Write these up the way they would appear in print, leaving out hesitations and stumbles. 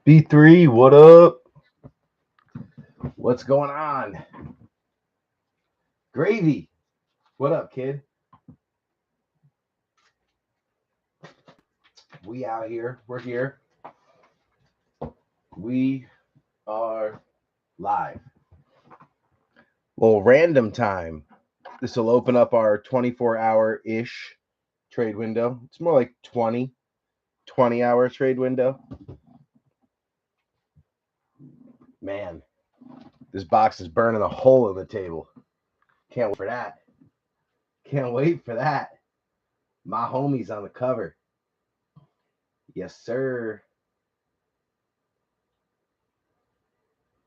B3, what up? What's going on? Gravy, what up, kid? We out here. We're here. We are live. Well, random time. This will open up our 24-hour-ish trade window. It's more like 20-hour trade window. Man, this box is burning a hole in the table. Can't wait for that. Can't wait for that. My homie's on the cover. Yes, sir.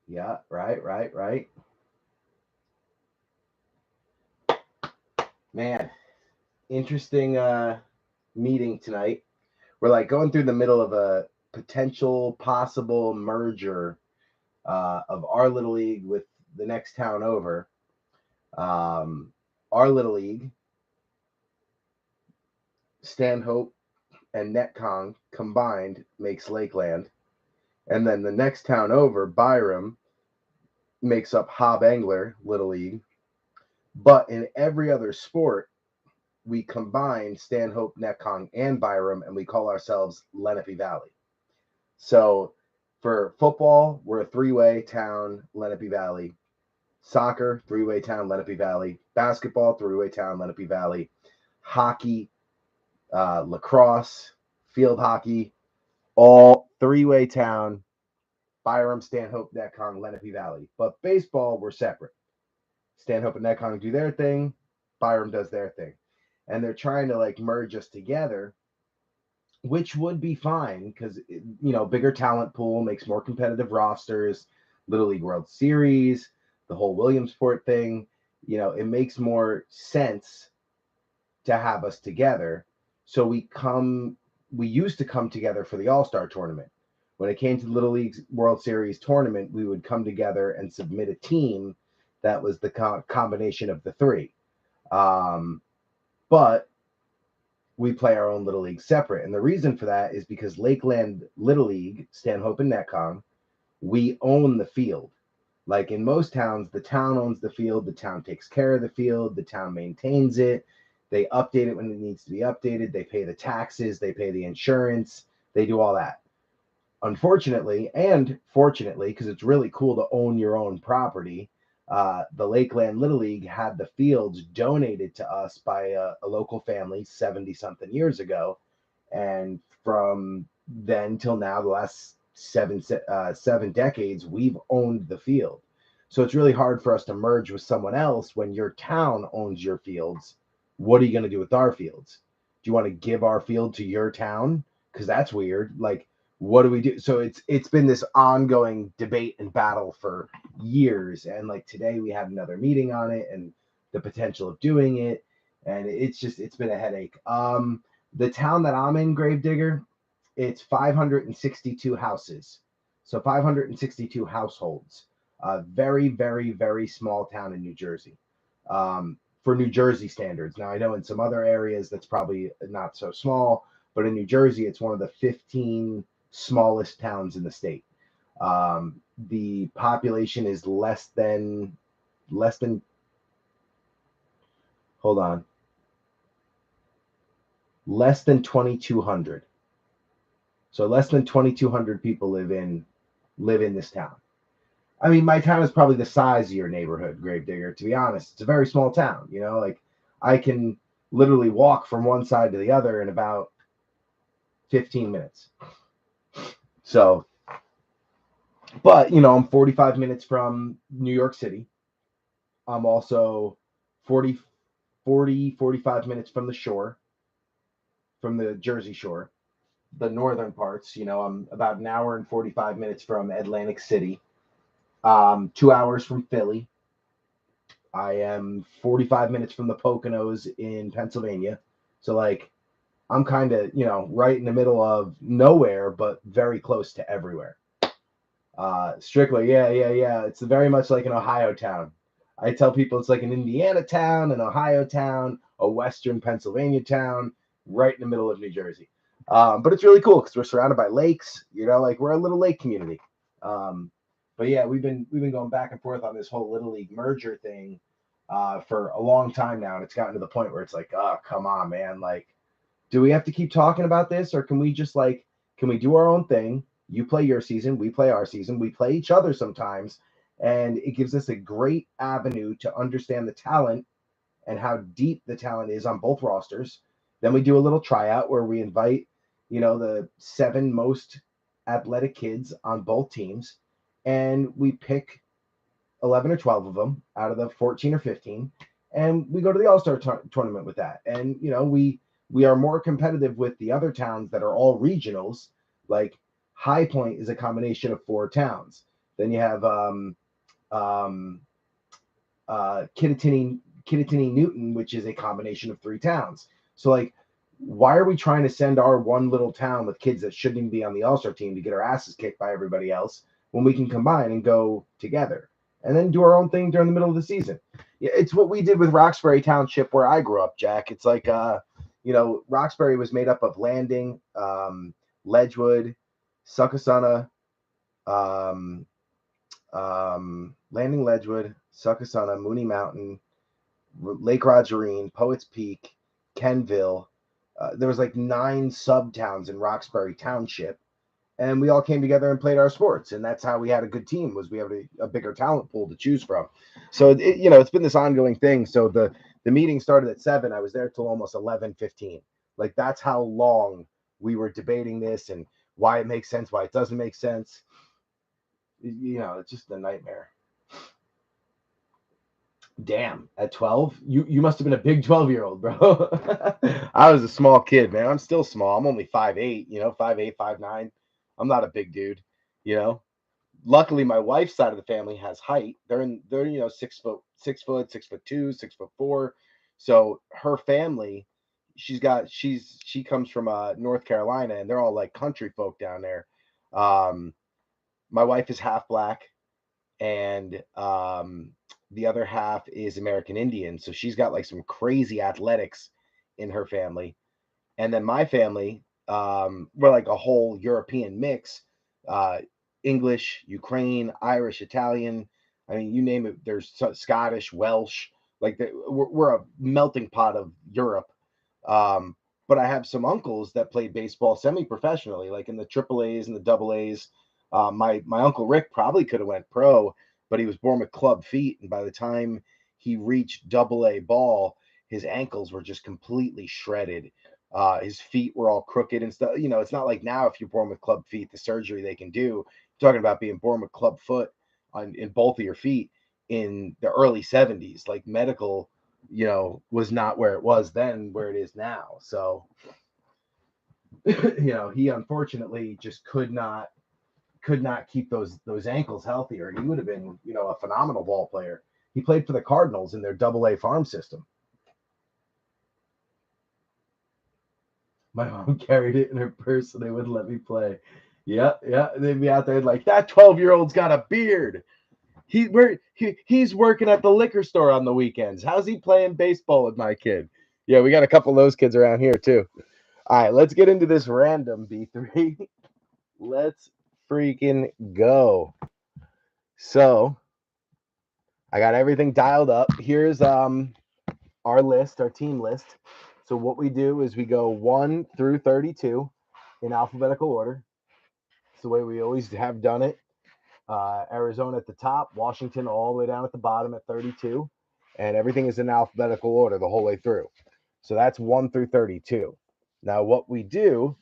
Yeah, right. Man, interesting meeting tonight. We're like going through the middle of a potential possible merger of our little league with the next town over. Our little league, Stanhope and Netcong combined makes Lakeland, and then the next town over, Byram, makes up Hob Angler Little League. But in every other sport, we combine Stanhope, Netcong, and Byram, and we call ourselves Lenape Valley. So for football, we're a three-way town, Lenape Valley. Soccer, three-way town, Lenape Valley. Basketball, three-way town, Lenape Valley. Hockey, lacrosse, field hockey, all three-way town, Byram, Stanhope, Netcong, Lenape Valley. But baseball, we're separate. Stanhope and Netcong do their thing, Byram does their thing. And they're trying to like merge us together, which would be fine because bigger talent pool makes more competitive rosters. Little League World Series, the whole Williamsport thing, it makes more sense to have us together. So we used to come together for the All-Star tournament. When it came to the Little League World Series tournament, we would come together and submit a team that was the combination of the three. But we play our own Little League separate. And the reason for that is because Lakeland Little League, Stanhope and Netcong, we own the field. Like in most towns, the town owns the field, the town takes care of the field, the town maintains it, they update it when it needs to be updated, they pay the taxes, they pay the insurance, they do all that. Unfortunately, and fortunately, because it's really cool to own your own property, the Lakeland Little League had the fields donated to us by a local family 70 something years ago. And from then till now, the last seven decades, we've owned the field. So it's really hard for us to merge with someone else when your town owns your fields. What are you going to do with our fields? Do you want to give our field to your town? Because that's weird. Like, what do we do? So it's been this ongoing debate and battle for years. And like today we had another meeting on it and the potential of doing it. And it's been a headache. The town that I'm in, Gravedigger, it's 562 houses. So 562 households. Very, very, very small town in New Jersey. For New Jersey standards. Now, I know in some other areas that's probably not so small, but in New Jersey, it's one of the 15 smallest towns in the state. The population is less than, hold on, less than 2,200. So less than 2,200 people live in this town. I mean, my town is probably the size of your neighborhood, Gravedigger. To be honest, it's a very small town. Like I can literally walk from one side to the other in about 15 minutes. So, but I'm 45 minutes from New York City. I'm also 45 minutes from the shore, from the Jersey Shore, the northern parts. I'm about an hour and 45 minutes from Atlantic City, 2 hours from Philly. I am 45 minutes from the Poconos in Pennsylvania. So, like, I'm kind of, right in the middle of nowhere, but very close to everywhere. Strictly, yeah. It's very much like an Ohio town. I tell people it's like an Indiana town, an Ohio town, a Western Pennsylvania town, right in the middle of New Jersey. But it's really cool because we're surrounded by lakes. Like we're a little lake community. Um, but yeah, we've been going back and forth on this whole little league merger thing for a long time now, and it's gotten to the point where it's like, oh, come on, man, like, do we have to keep talking about this, or can we just like, can we do our own thing? You play your season, we play our season, we play each other sometimes, and it gives us a great avenue to understand the talent and how deep the talent is on both rosters. Then we do a little tryout where we invite, the 7 most athletic kids on both teams, and we pick 11 or 12 of them out of the 14 or 15, and we go to the All-Star tournament with that. And we are more competitive with the other towns that are all regionals. Like High Point is a combination of 4 towns. Then you have um, Kittatinny Newton, which is a combination of 3 towns. So like, why are we trying to send our one little town with kids that shouldn't even be on the All-Star team to get our asses kicked by everybody else when we can combine and go together and then do our own thing during the middle of the season? Yeah, it's what we did with Roxbury Township where I grew up, Jack. It's like Roxbury was made up of Landing, Ledgewood, Succasunna, um, Landing, Ledgewood, Succasunna, Mooney Mountain, Lake Rogerine, Poets Peak, Kenville. There was like 9 sub towns in Roxbury Township, and we all came together and played our sports, and that's how we had a good team. Was we have a bigger talent pool to choose from. So it's been this ongoing thing. So the meeting started at 7. I was there till almost 11:15. Like that's how long we were debating this and why it makes sense, why it doesn't make sense. It's just a nightmare. Damn, at 12, you must have been a big 12-year-old, bro. I was a small kid, man. I'm still small. I'm only 5'8", 5'8", 5'9". I'm not a big dude, you know. Luckily, my wife's side of the family has height. They're 6'4", 6'2", 6'4". So her family, she comes from North Carolina, and they're all like country folk down there. My wife is half black, and the other half is American Indian. So she's got like some crazy athletics in her family. And then my family, we're like a whole European mix, uh, English, Ukraine, Irish, Italian. I mean, you name it. There's Scottish, Welsh. Like we're a melting pot of Europe. Um, but I have some uncles that played baseball semi-professionally, like in the triple A's and the double A's. My uncle Rick probably could have went pro, but he was born with club feet, and by the time he reached double A ball, his ankles were just completely shredded. His feet were all crooked and stuff. It's not like now if you're born with club feet, the surgery they can do. Talking about being born with club foot in both of your feet in the early 70s, like medical, was not where it was then, where it is now. So, he unfortunately just could not keep those ankles healthy, or he would have been, a phenomenal ball player. He played for the Cardinals in their double A farm system. My mom carried it in her purse so they wouldn't let me play. Yeah, yeah. They'd be out there like, that 12-year-old's got a beard. He's working at the liquor store on the weekends. How's he playing baseball with my kid? Yeah, we got a couple of those kids around here too. All right, let's get into this random B3. Let's freaking go. So I got everything dialed up. Here's our list, our team list. So what we do is we go 1 through 32 in alphabetical order. It's the way we always have done it. Arizona at the top, Washington all the way down at the bottom at 32, and everything is in alphabetical order the whole way through. So that's 1 through 32. Now what we do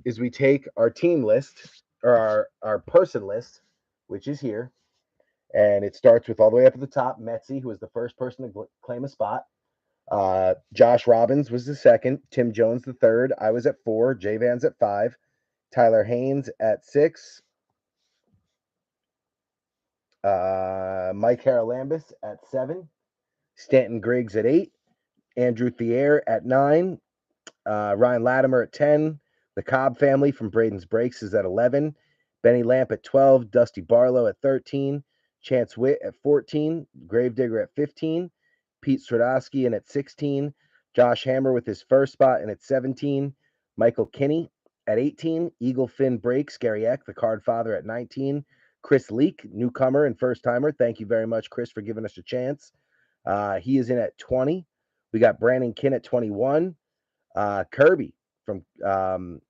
is we take our team list, or our person list, which is here, and it starts with all the way up at the top, Metzi, who was the first person to claim a spot. Josh Robbins was the second, Tim Jones the third, I was at 4, Jay Vans at 5, Tyler Haynes at 6, Mike Haralambis at 7, Stanton Griggs at 8, Andrew Thier at 9, Ryan Latimer at 10, the Cobb family from Braden's Breaks is at 11, Benny Lamp at 12, Dusty Barlow at 13, Chance Witt at 14, Gravedigger at 15, Pete Stradowski in at 16, Josh Hammer with his first spot in at 17, Michael Kinney at 18. Eagle Fin Breaks, Gary Eck, the card father, at 19. Chris Leak, newcomer and first timer. Thank you very much, Chris, for giving us a chance. He is in at 20. We got Brandon Kinn at 21. Kirby from John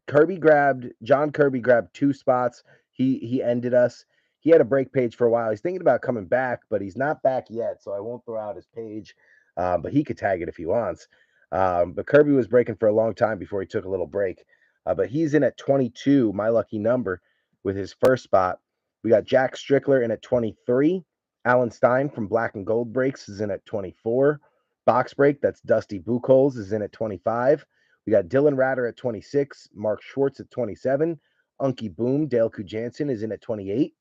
Kirby grabbed 2 spots. He ended us. He had a break page for a while. He's thinking about coming back, but he's not back yet, so I won't throw out his page. But he could tag it if he wants. But Kirby was breaking for a long time before he took a little break. But he's in at 22, my lucky number, with his first spot. We got Jack Strickler in at 23. Alan Stein from Black and Gold Breaks is in at 24. Box Break, that's Dusty Buchholz, is in at 25. We got Dylan Ratter at 26, Mark Schwartz at 27, Unky Boom, Dale Kujansen is in at 28,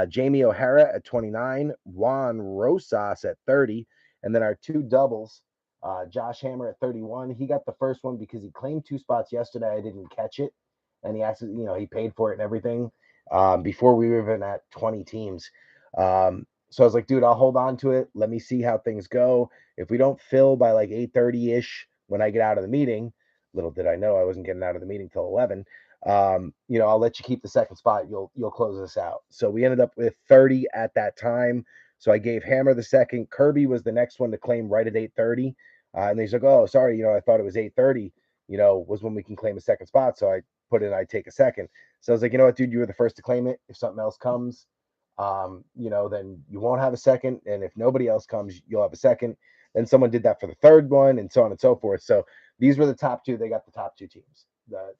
Jamie O'Hara at 29, Juan Rosas at 30, and then our 2 doubles, Josh Hammer at 31. He got the first one because he claimed 2 spots yesterday. I didn't catch it, and he actually, he paid for it and everything before we were even at 20 teams. So I was like, dude, I'll hold on to it. Let me see how things go. If we don't fill by like 8:30-ish when I get out of the meeting, little did I know I wasn't getting out of the meeting till 11. I'll let you keep the second spot. You'll close this out. So we ended up with 30 at that time. So I gave Hammer the second. Kirby was the next one to claim right at 8:30. And he's like, oh, sorry, I thought it was 8:30, was when we can claim a second spot. So I put in, I'd take a second. So I was like, you know what, dude, you were the first to claim it. If something else comes, then you won't have a second. And if nobody else comes, you'll have a second. Then someone did that for the third one, and so on and so forth. So these were the top 2. They got the top 2 teams.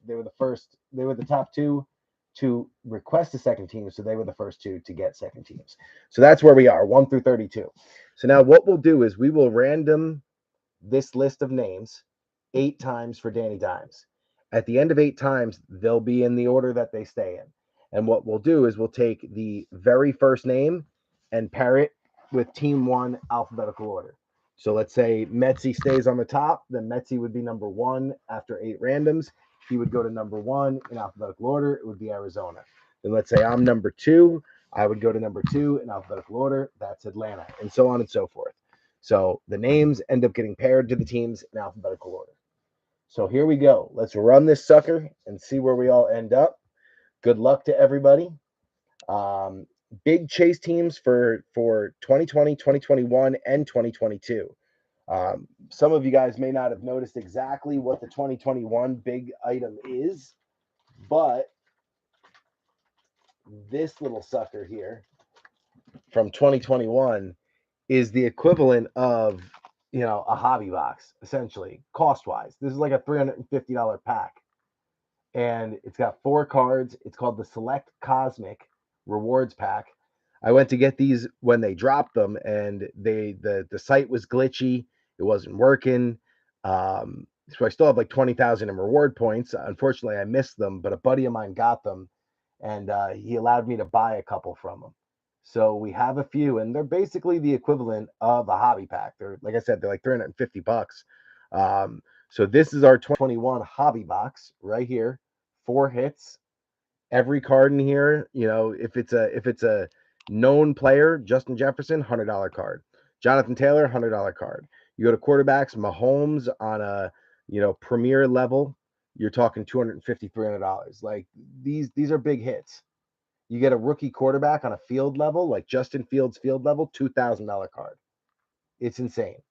They were the first. They were the top 2 to request a second team, so they were the first 2 to get second teams. So that's where we are, 1 through 32. So now what we'll do is we will random this list of names 8 times for Danny Dimes. At the end of 8 times, they'll be in the order that they stay in. And what we'll do is we'll take the very first name and pair it with team 1 alphabetical order. So let's say Metzi stays on the top, then Metzi would be number 1 after 8 randoms. He would go to number 1 in alphabetical order. It would be Arizona. Then let's say I'm number 2. I would go to number 2 in alphabetical order. That's Atlanta, and so on and so forth. So the names end up getting paired to the teams in alphabetical order. So here we go. Let's run this sucker and see where we all end up. Good luck to everybody. Big chase teams for 2020, 2021, and 2022. Some of you guys may not have noticed exactly what the 2021 big item is, but this little sucker here from 2021 is the equivalent of, a hobby box, essentially, cost-wise. This is like a $350 pack. And it's got 4 cards. It's called the Select Cosmic Rewards Pack. I went to get these when they dropped them, and the site was glitchy. It wasn't working. So I still have like 20,000 in reward points. Unfortunately, I missed them, but a buddy of mine got them, and he allowed me to buy a couple from him. So we have a few, and they're basically the equivalent of a hobby pack. They're, like I said, they're like $350. So this is our 2021 hobby box right here. 4 hits. Every card in here, if it's a known player, Justin Jefferson, $100 card. Jonathan Taylor, $100 card. You go to quarterbacks, Mahomes on a premier level, you're talking $250, $300. Like these are big hits. You get a rookie quarterback on a field level, like Justin Fields field level, $2,000 card. It's insane.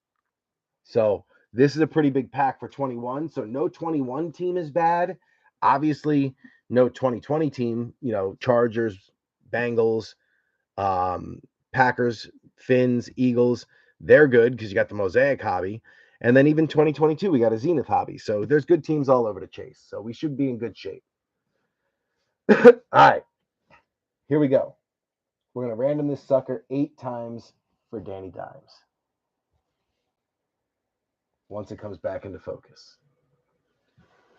So this is a pretty big pack for 21. So no 21 team is bad. Obviously, no 2020 team, Chargers, Bengals, Packers, Finns, Eagles, they're good because you got the Mosaic hobby. And then even 2022, we got a Zenith hobby. So there's good teams all over to chase. So we should be in good shape. All right. Here we go. We're going to random this sucker 8 times for Danny Dimes. Once it comes back into focus.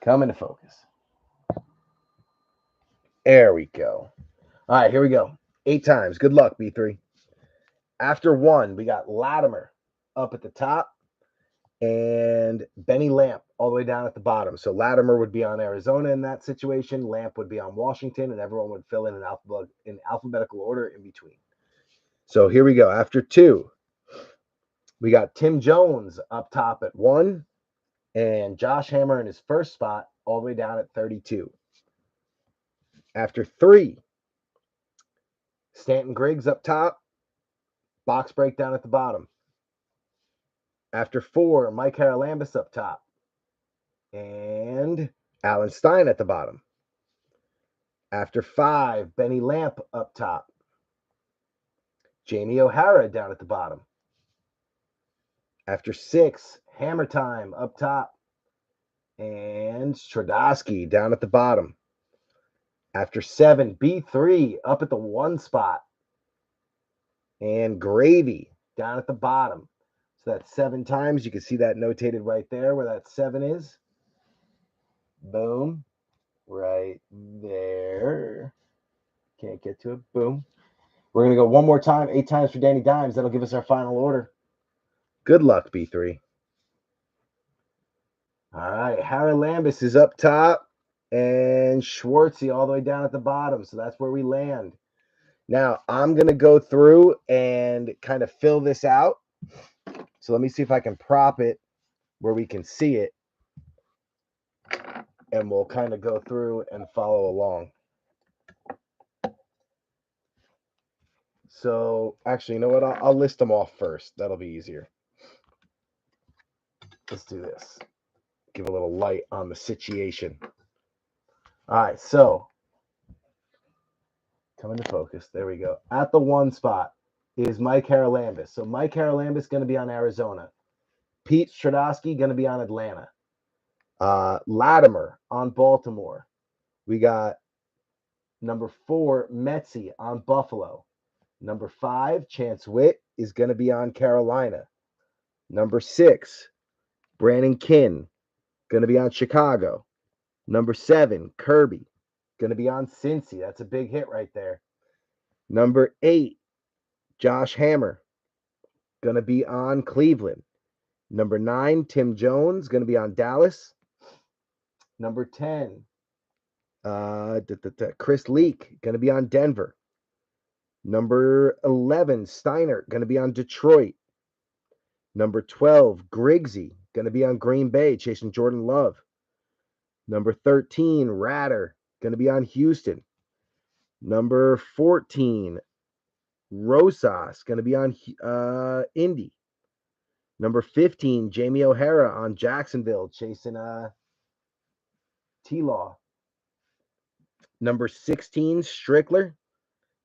Come into focus. There we go. All right, here we go. 8 times. Good luck, B3. After 1, we got Latimer up at the top and Benny Lamp all the way down at the bottom. So Latimer would be on Arizona in that situation. Lamp would be on Washington, and everyone would fill in alphabetical order in between. So here we go. After 2, we got Tim Jones up top at 1. And Josh Hammer in his first spot, all the way down at 32. After 3, Stanton Griggs up top, box break down at the bottom. After 4, Mike Haralambous up top, and Alan Stein at the bottom. After 5, Benny Lamp up top, Jamie O'Hara down at the bottom. After 6, Hammer Time up top, and Stradosky down at the bottom. After 7, B3 up at the 1 spot, and Gravy down at the bottom. So that's 7 times. You can see that notated right there where that 7 is. Boom. Right there. Can't get to it. Boom. We're going to go one more time, 8 times for Danny Dimes. That'll give us our final order. Good luck, B3. All right. Haralambous is up top, and Schwartzy all the way down at the bottom. So that's where we land. Now, I'm going to go through and kind of fill this out. So let me see if I can prop it where we can see it. And we'll kind of go through and follow along. So, actually, you know what? I'll list them off first. That'll be easier. Let's do this. Give a little light on the situation. All right, so come into focus. There we go. At the 1 spot is Mike Haralambous. So Mike Haralambous going to be on Arizona. Pete Stradosky going to be on Atlanta. Latimer on Baltimore. We got number 4, Metzi on Buffalo. Number 5, Chance Witt is going to be on Carolina. Number 6, Brandon Kinn, going to be on Chicago. Number 7, Kirby, going to be on Cincy. That's a big hit right there. Number 8, Josh Hammer, going to be on Cleveland. Number 9, Tim Jones, going to be on Dallas. Number 10, Chris Leak, going to be on Denver. Number 11, Steiner, going to be on Detroit. Number 12, Griggsy, going to be on Green Bay, chasing Jordan Love. Number 13, Ratter, going to be on Houston. Number 14, Rosas, going to be on Indy. Number 15, Jamie O'Hara on Jacksonville, chasing T-Law. Number 16, Strickler,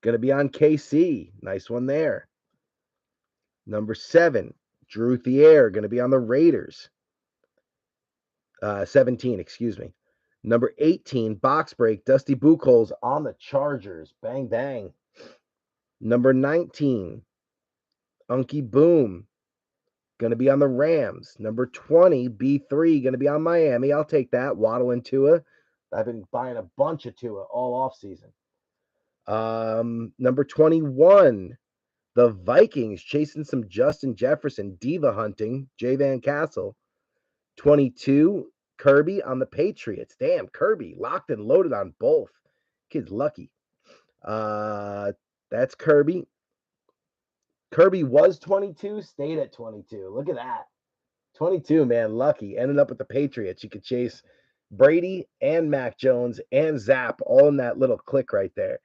going to be on KC. Nice one there. Number 7, Drew Thier, going to be on the Raiders. 17, excuse me. Number 18, box break, Dusty Buchholz on the Chargers. Bang, bang. Number 19, Unky Boom, going to be on the Rams. Number 20, B3, going to be on Miami. I'll take that. Waddle and Tua. I've been buying a bunch of Tua all offseason. Number 21, the Vikings chasing some Justin Jefferson, diva hunting, Jay Van Castle. 22, Kirby on the Patriots. Damn, Kirby locked and loaded on both. Kid's lucky. That's Kirby. Kirby was 22, stayed at 22. Look at that. 22, man, lucky. Ended up with the Patriots. You could chase Brady and Mac Jones and Zap all in that little click right there.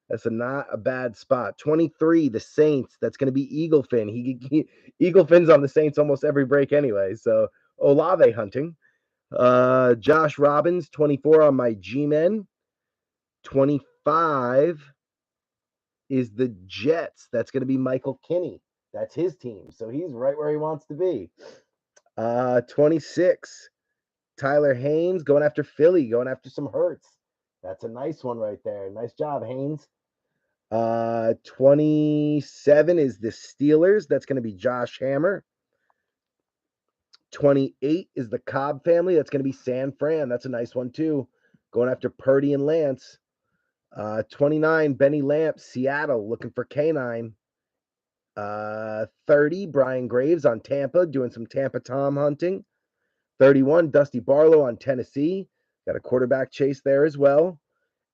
That's not a bad spot. 23, the Saints. That's going to be Eaglefin. Eaglefin's on the Saints almost every break anyway. So Olave hunting. Josh Robbins, 24 on my G-Men. 25 is the Jets. That's going to be Michael Kinney. That's his team. So he's right where he wants to be. 26, Tyler Haynes going after Philly, going after some Hurts. That's a nice one right there. Nice job, Haynes. 27 is the Steelers. That's going to be Josh Hammer. 28 is the Cobb family. That's going to be San Fran. That's a nice one too. Going after Purdy and Lance. 29, Benny Lamp, Seattle, looking for K9. 30, Brian Graves on Tampa, doing some Tampa Tom hunting. 31, Dusty Barlow on Tennessee. Got a quarterback chase there as well.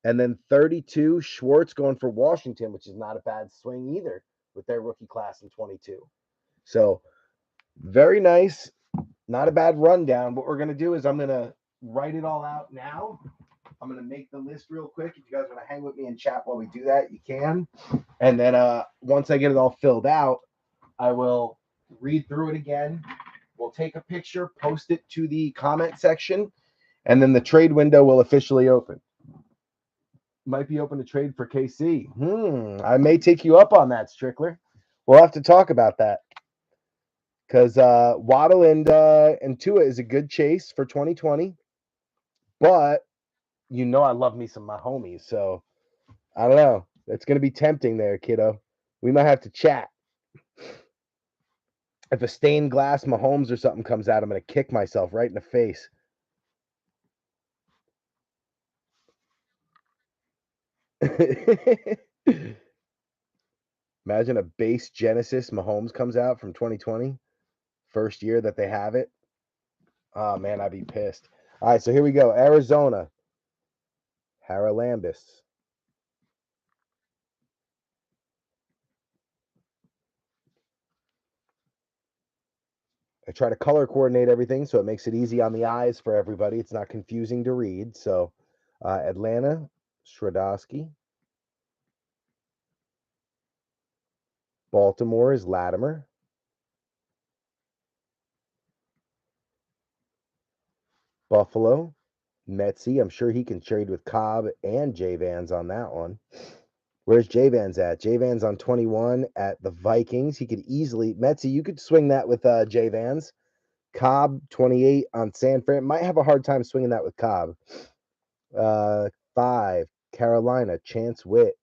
And then 32, Schwartz going for Washington, which is not a bad swing either with their rookie class in 22. So very nice. not a bad rundown. What we're going to do is I'm going to write it all out now. I'm going to make the list real quick. If you guys want to hang with me and chat while we do that, you can. And then once I get it all filled out, I will read through it again. We'll take a picture, post it to the comment section, and then the trade window will officially open. Might be open to trade for KC. I may take you up on that, Strickler. We'll have to talk about that. Because Waddle and Tua is a good chase for 2020. But you know I love me some my homies, so I don't know. It's going to be tempting there, kiddo. We might have to chat. If a stained glass Mahomes or something comes out, I'm going to kick myself right in the face. Imagine a base Genesis Mahomes comes out from 2020, first year that they have it. Oh, man, I'd be pissed. All right, so here we go. Arizona, Haralambis. I try to color coordinate everything so it makes it easy on the eyes for everybody. It's not confusing to read. So Atlanta, Stradosky. Baltimore is Latimer. Buffalo, Metzi. I'm sure he can trade with Cobb and J Vans on that one. Where's J Vans at? J Vans on 21 at the Vikings. He could easily, Metzi, you could swing that with J Vans. Cobb, 28 on San Fran. Might have a hard time swinging that with Cobb. 5, Carolina, Chance Witt.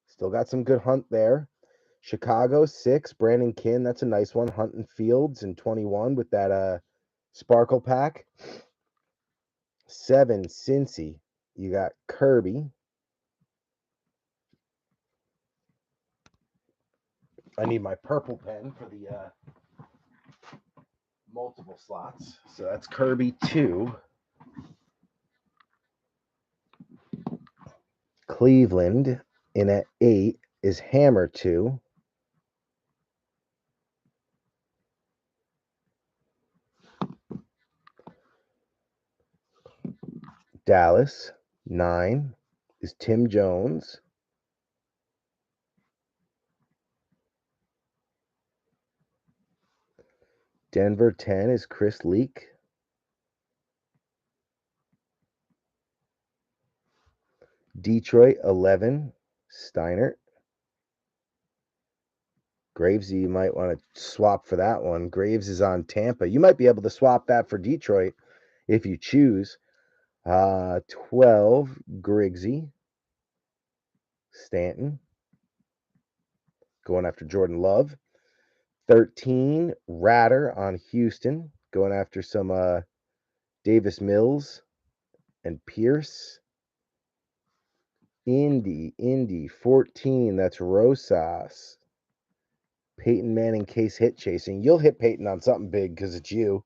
Still got some good hunt there. Chicago, 6, Brandon Kinn. That's a nice one. Hunting Fields in 21 with that Sparkle pack. 7, Cincy. You got Kirby. I need my purple pen for the multiple slots. So that's Kirby 2. Cleveland in at 8 is Hammer 2. Dallas 9 is Tim Jones. Denver 10 is Chris Leak. Detroit 11, Steiner. Graves, you might want to swap for that one. Graves is on Tampa. You might be able to swap that for Detroit if you choose. 12, Griggsy. Stanton. Going after Jordan Love. 13, Ratter on Houston. Going after some Davis Mills and Pierce. Indy, 14. That's Rosas. Peyton Manning case hit chasing. You'll hit Peyton on something big because it's you.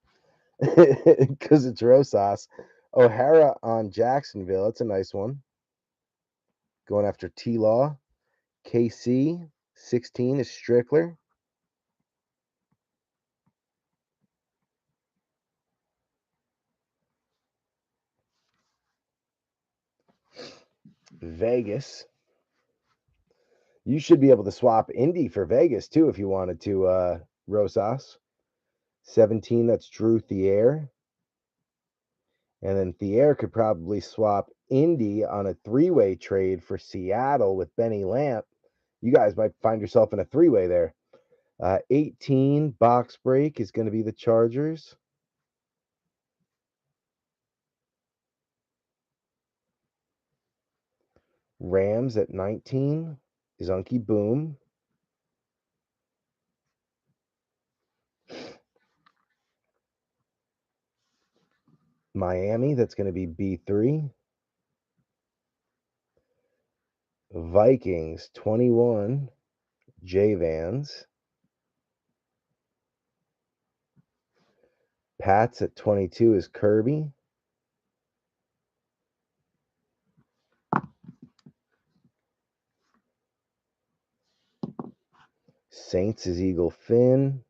Because it's Rosas. O'Hara on Jacksonville. That's a nice one. Going after T-Law. KC, 16 is Strickler. Vegas. You should be able to swap Indy for Vegas too if you wanted to, Rosas. 17, that's Drew Thier. And then Thier could probably swap Indy on a 3-way trade for Seattle with Benny Lamp. You guys might find yourself in a 3-way there. 18, box break is going to be the Chargers. Rams at 19 is Unky Boom. Miami, that's going to be B3. Vikings, 21, J Vans. Pats at 22 is Kirby. Saints is Eagle Finn.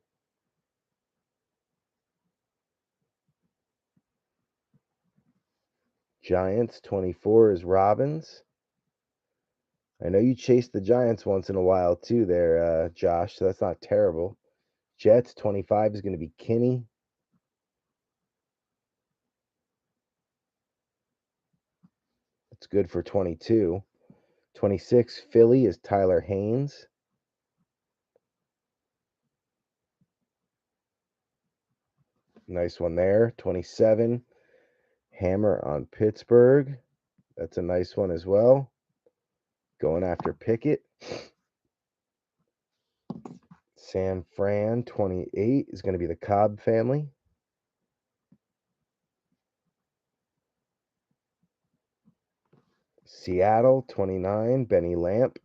Giants 24 is Robbins. I know you chased the Giants once in a while too there, Josh, so that's not terrible. Jets 25 is going to be Kinney. That's good for 22. 26 Philly is Tyler Haynes. Nice one there. 27 Hammer on Pittsburgh. That's a nice one as well. Going after Pickett. San Fran 28 is going to be the Cobb family. Seattle 29 Benny Lamp.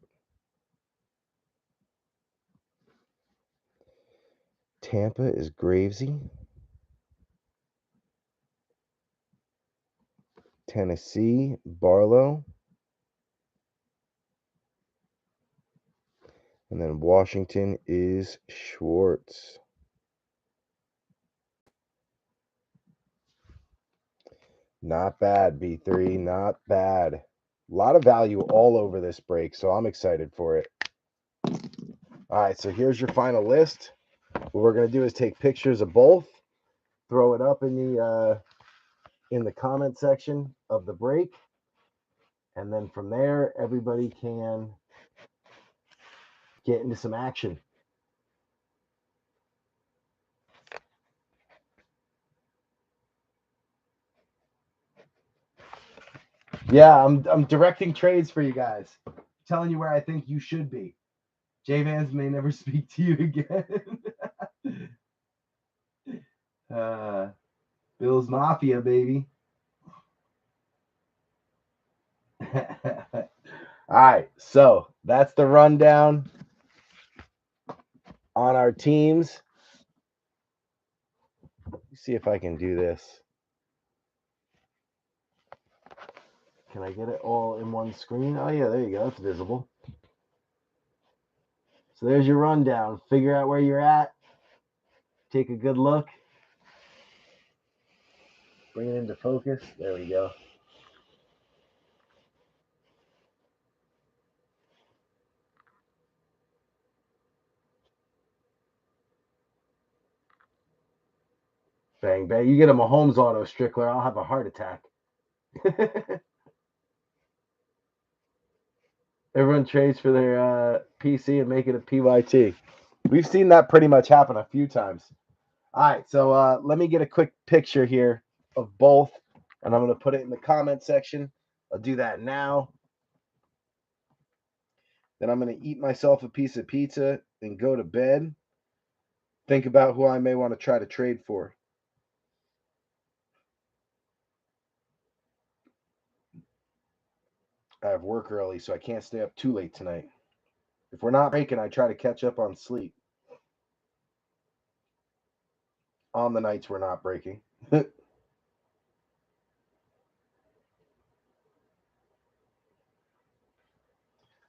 Tampa is Gravesy. Tennessee Barlow. And then Washington is Schwartz. Not bad, B3. Not bad. A lot of value all over this break, so I'm excited for it. All right, so here's your final list. What we're going to do is take pictures of both, throw it up in the comment section of the break, and then from there, everybody can get into some action. Yeah, I'm directing trades for you guys. Telling you where I think you should be. J-Vans may never speak to you again. Bills Mafia, baby. All right, so that's the rundown on our teams. Let's see if I can do this. Can I get it all in one screen? Oh, yeah, there you go. It's visible. So there's your rundown. Figure out where you're at. Take a good look. Bring it into focus. There we go. Bang, bang. You get a Mahomes auto, Strickler, I'll have a heart attack. Everyone trades for their PC and make it a PYT. We've seen that pretty much happen a few times. All right, so let me get a quick picture here of both, and I'm going to put it in the comment section. I'll do that now. Then I'm going to eat myself a piece of pizza and go to bed. Think about who I may want to try to trade for. I have work early, so I can't stay up too late tonight. If we're not breaking, I try to catch up on sleep. On the nights we're not breaking. All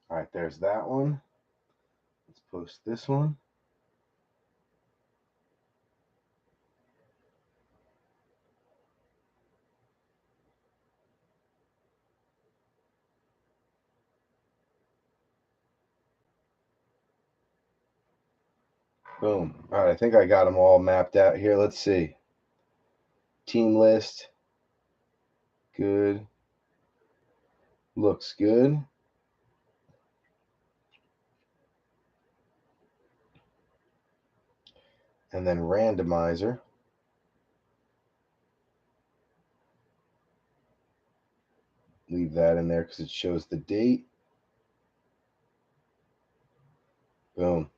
right, there's that one. Let's post this one. Boom. All right, I think I got them all mapped out here. Let's see. Team list. Good. Looks good. And then randomizer. Leave that in there because it shows the date. Boom.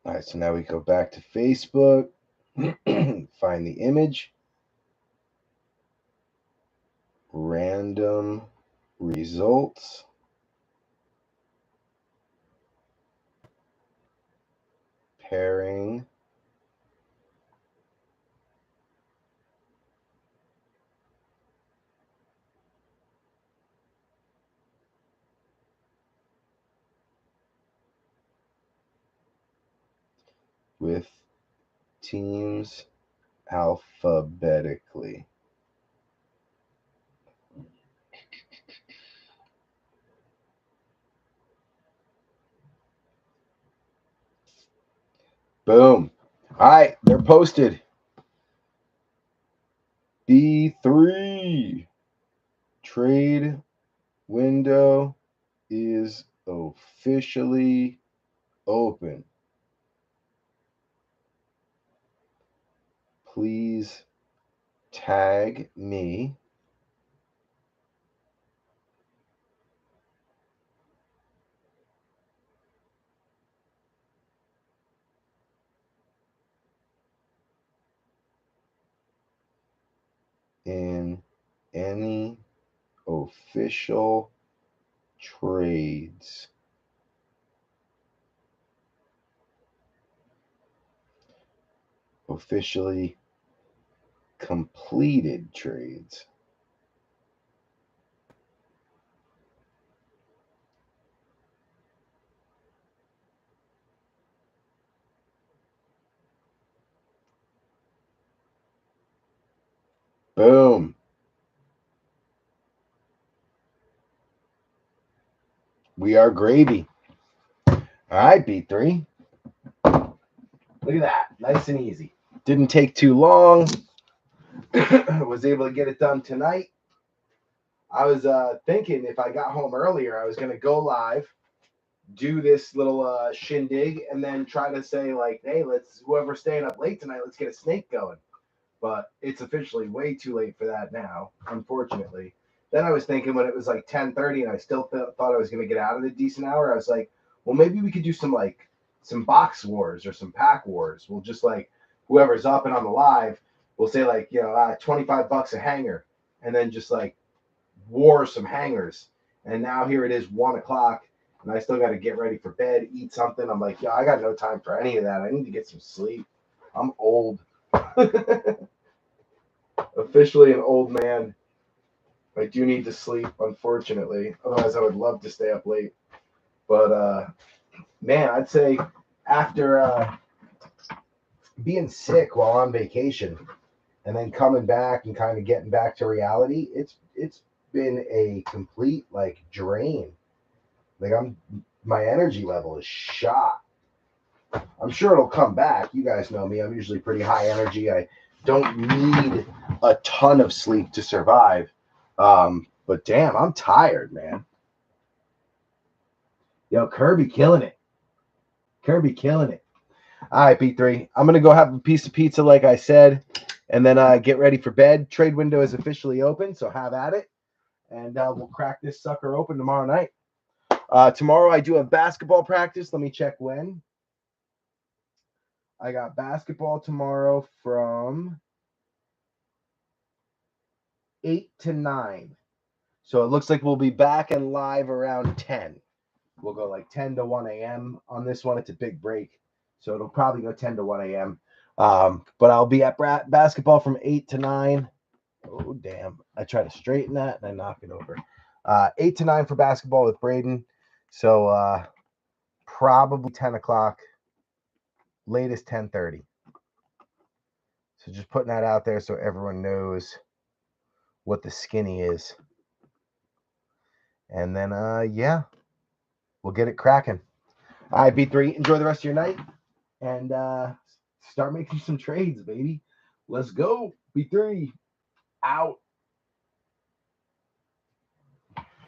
All right, so now we go back to Facebook. Find the image. Random results. Pairing. with teams alphabetically. Boom. All right, they're posted. B3 trade window is officially open. Please tag me in any official trades. Officially completed trades. Boom. We are gravy. All right, B3. Look at that. Nice and easy. Didn't take too long. Was able to get it done tonight. I was thinking if I got home earlier, I was going to go live, do this little shindig, and then try to say, like, hey, whoever's staying up late tonight, let's get a snake going. But it's officially way too late for that now, unfortunately. Then I was thinking when it was like 10:30 and I still thought I was going to get out of a decent hour, I was like, well, maybe we could do some box wars or some pack wars. We'll just like whoever's up and on the live, we'll say like, $25 a hanger, and then just like war some hangers. And now here it is 1:00, and I still got to get ready for bed, eat something. I'm like, I got no time for any of that. I need to get some sleep. I'm old. Officially an old man. I do need to sleep, unfortunately. Otherwise, I would love to stay up late. But man, I'd say after being sick while on vacation and then coming back and kind of getting back to reality, it's been a complete like drain. Like my energy level is shot. I'm sure it'll come back. You guys know me. I'm usually pretty high energy. I don't need a ton of sleep to survive. But damn, I'm tired, man. Yo, Kirby killing it. Kirby killing it. All right, B3. I'm going to go have a piece of pizza, like I said, and then get ready for bed. Trade window is officially open, so have at it. And we'll crack this sucker open tomorrow night. Tomorrow I do have basketball practice. Let me check when. I got basketball tomorrow from 8 to 9. So it looks like we'll be back and live around 10. We'll go like 10 to 1 a.m. on this one. It's a big break. So it'll probably go 10 to 1 a.m. But I'll be at basketball from 8 to 9. Oh, damn. I try to straighten that and I knock it over. 8 to 9 for basketball with Braden. So probably 10 o'clock. Latest 10:30. So just putting that out there so everyone knows what the skinny is. And then, yeah, we'll get it cracking. All right, B3, enjoy the rest of your night and start making some trades, baby. Let's go. B3 out.